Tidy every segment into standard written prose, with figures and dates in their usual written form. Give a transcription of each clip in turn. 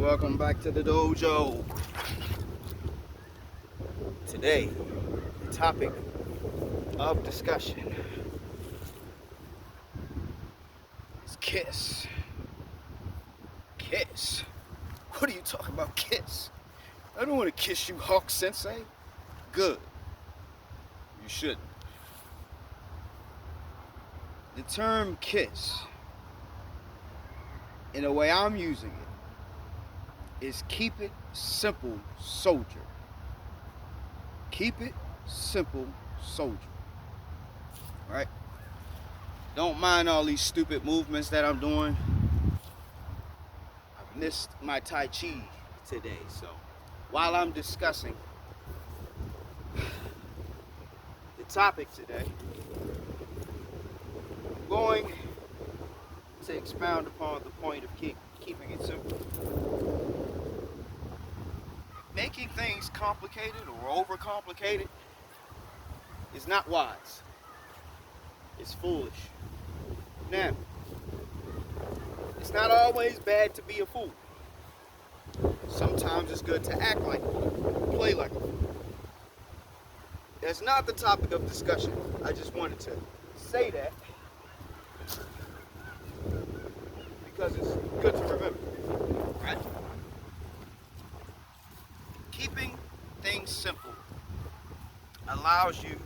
Welcome back to the dojo. Today, the topic of discussion is K.I.S.S. K.I.S.S. What are you talking about, K.I.S.S? I don't want to kiss you, Hawk Sensei. Good. You shouldn't. The term K.I.S.S, in the way I'm using it, is keep it simple, soldier. Keep it simple, soldier. Right? Don't mind all these stupid movements that I'm doing. I missed my Tai Chi today, so while I'm discussing the topic today, I'm going to expound upon the point of keeping it simple. Making things complicated or overcomplicated is not wise. It's foolish. Now, it's not always bad to be a fool. Sometimes it's good to act like a fool, play like a fool. That's not the topic of discussion. I just wanted to say that because it's good to remember, right? Keeping things simple allows you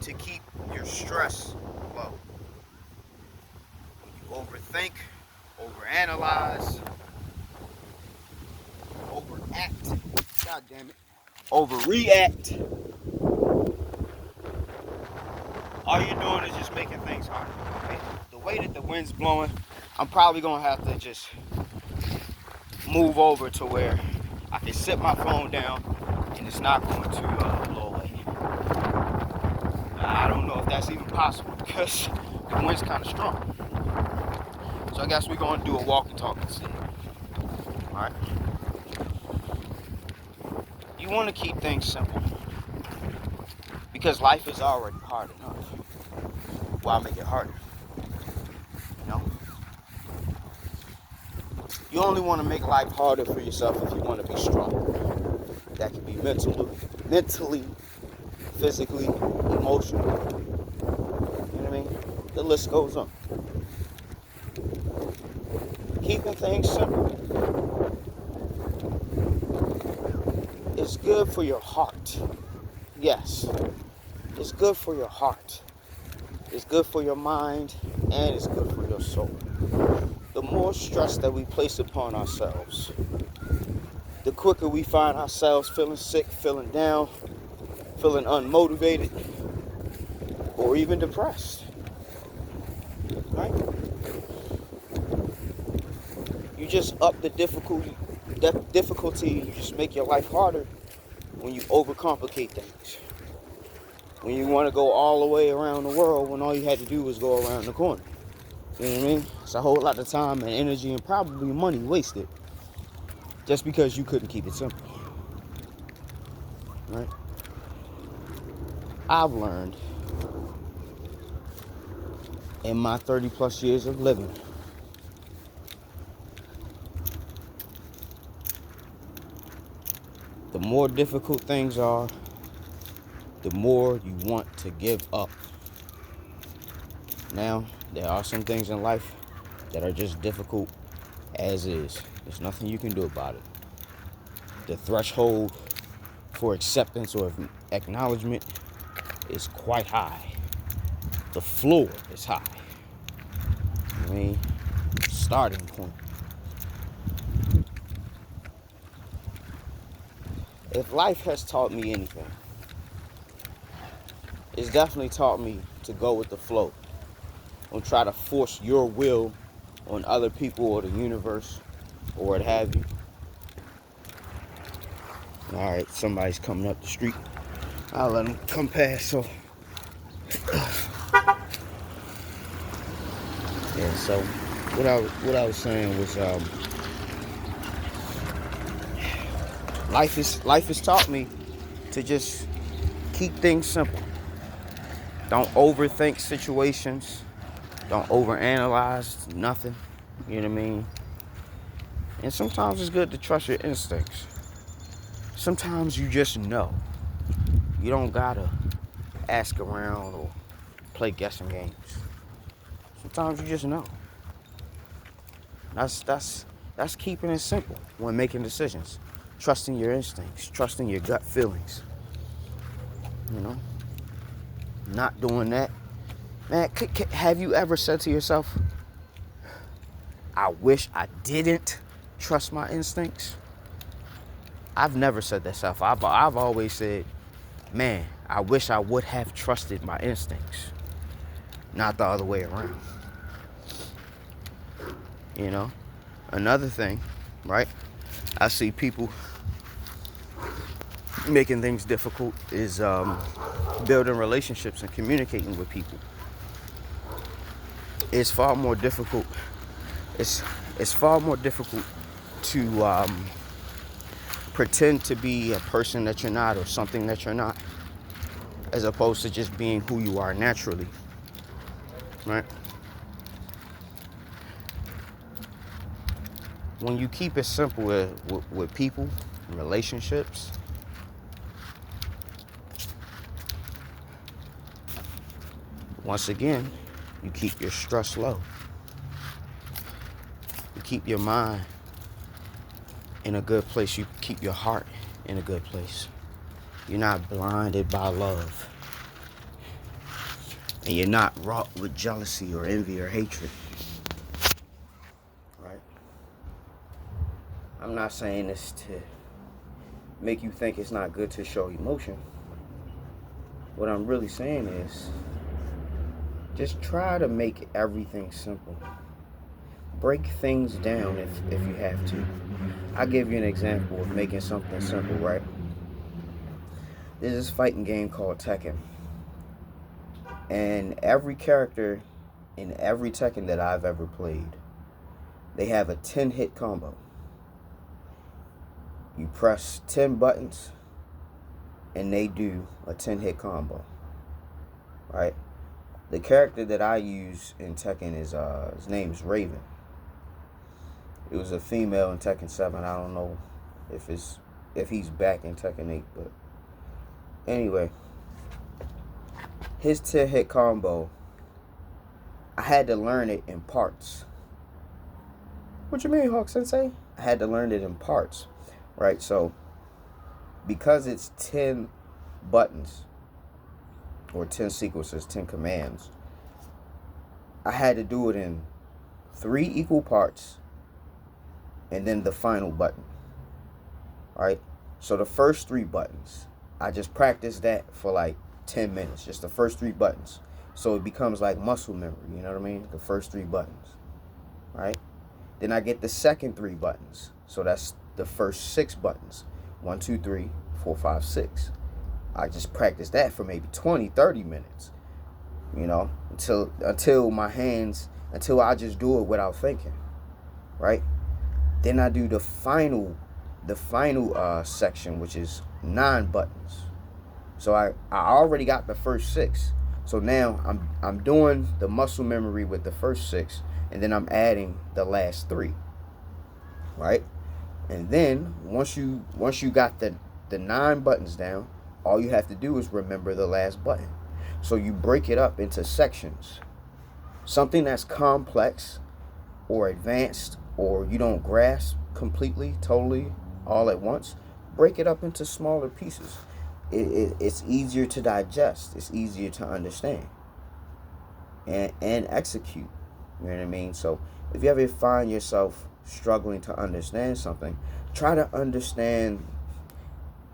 to keep your stress low. When you overthink, overanalyze, overact, god damn it, overreact, all you're doing is just making things harder. Okay? The way that the wind's blowing, I'm probably gonna have to just move over to where I can sit my phone down and it's not going to blow away. I don't know if that's even possible because the wind's kind of strong. So I guess we're going to do a walk and talk instead. Alright? You want to keep things simple because life is already hard enough. Why make it harder? You know? You only want to make life harder for yourself if you want to be strong. That can be mentally, physically, emotionally. You know what I mean? The list goes on. Keeping things simple is good for your heart. Yes, it's good for your heart. It's good for your mind, and it's good for your soul. The more stress that we place upon ourselves, the quicker we find ourselves feeling sick, feeling down, feeling unmotivated, or even depressed. Right? You just up the difficulty, you just make your life harder when you overcomplicate things. When you want to go all the way around the world when all you had to do was go around the corner. You know what I mean? It's a whole lot of time and energy and probably money wasted just because you couldn't keep it simple. Right? I've learned in my 30 plus years of living the more difficult things are, the more you want to give up. Now, there are some things in life that are just difficult as is. There's nothing you can do about it. The threshold for acceptance or acknowledgement is quite high. The floor is high. I mean, starting point. If life has taught me anything, it's definitely taught me to go with the flow. Don't try to force your will on other people or the universe or what have you. Alright, somebody's coming up the street. I'll let them come past. So yeah, so what I was saying was life has taught me to just keep things simple. Don't overthink situations. Don't overanalyze nothing. You know what I mean? And sometimes it's good to trust your instincts. Sometimes you just know. You don't gotta ask around or play guessing games. Sometimes you just know. That's keeping it simple when making decisions. Trusting your instincts, trusting your gut feelings. You know, not doing that. Man, have you ever said to yourself, I wish I didn't trust my instincts? I've never said that stuff. I've always said, man, I wish I would have trusted my instincts, not the other way around. You know, another thing, right? I see people making things difficult is building relationships and communicating with people. It's far more difficult. It's far more difficult to pretend to be a person that you're not or something that you're not, as opposed to just being who you are naturally, right? When you keep it simple with people, relationships, once again, you keep your stress low. You keep your mind in a good place. You keep your heart in a good place. You're not blinded by love. And you're not wrought with jealousy or envy or hatred. Right? I'm not saying this to make you think it's not good to show emotion. What I'm really saying is, just try to make everything simple. Break things down if you have to. I'll give you an example of making something simple, right? There's this fighting game called Tekken. And every character in every Tekken that I've ever played, they have a 10-hit combo. You press 10 buttons, and they do a 10-hit combo, right? The character that I use in Tekken is, his name is Raven. It was a female in Tekken 7. I don't know if he's back in Tekken 8, but anyway, his 10-hit combo, I had to learn it in parts. What you mean, Hawk Sensei? I had to learn it in parts, right? So, because it's 10 buttons, or 10 sequences, 10 commands, I had to do it in 3 equal parts, and then the final button, right? So the first 3 buttons, I just practiced that for like 10 minutes, just the first 3 buttons. So it becomes like muscle memory, you know what I mean? The first 3 buttons, right? Then I get the second 3 buttons. So that's the first 6 buttons. 1, 2, 3, 4, 5, 6. I just practice that for maybe 20, 30 minutes, you know, until my hands, until I just do it without thinking, right? Then I do the final section, which is 9 buttons. So I already got the first 6. So now I'm doing the muscle memory with the first 6, and then I'm adding the last 3, right? And then once you got the 9 buttons down, all you have to do is remember the last button. So you break it up into sections. Something that's complex or advanced, or you don't grasp completely, totally, all at once, break it up into smaller pieces. It's easier to digest. It's easier to understand and execute. You know what I mean? So if you ever find yourself struggling to understand something, try to understand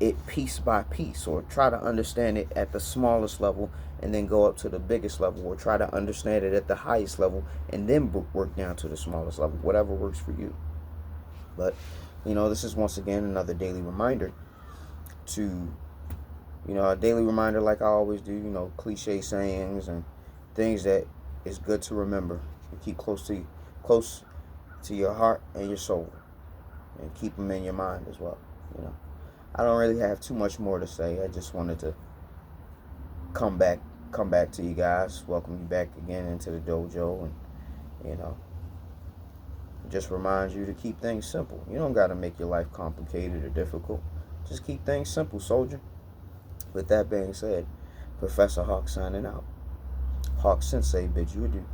it piece by piece, or try to understand it at the smallest level and then go up to the biggest level, or try to understand it at the highest level and then work down to the smallest level, whatever works for you. But this is once again another daily reminder to, a daily reminder, like I always do, cliche sayings and things that is good to remember and keep close to your heart and your soul, and keep them in your mind as well. I don't really have too much more to say. I just wanted to come back to you guys, welcome you back again into the dojo, and Just reminds you to keep things simple. You don't got to make your life complicated or difficult. Just keep things simple, soldier. With that being said, Professor Hawk signing out. Hawk Sensei bids you adieu.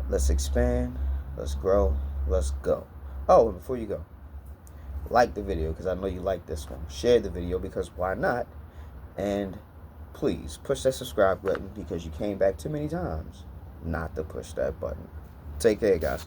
Let's expand, let's grow, let's go. Oh, and before you go, like the video because I know you like this one. Share the video because why not? And please push that subscribe button because you came back too many times not to push that button. Take care, guys.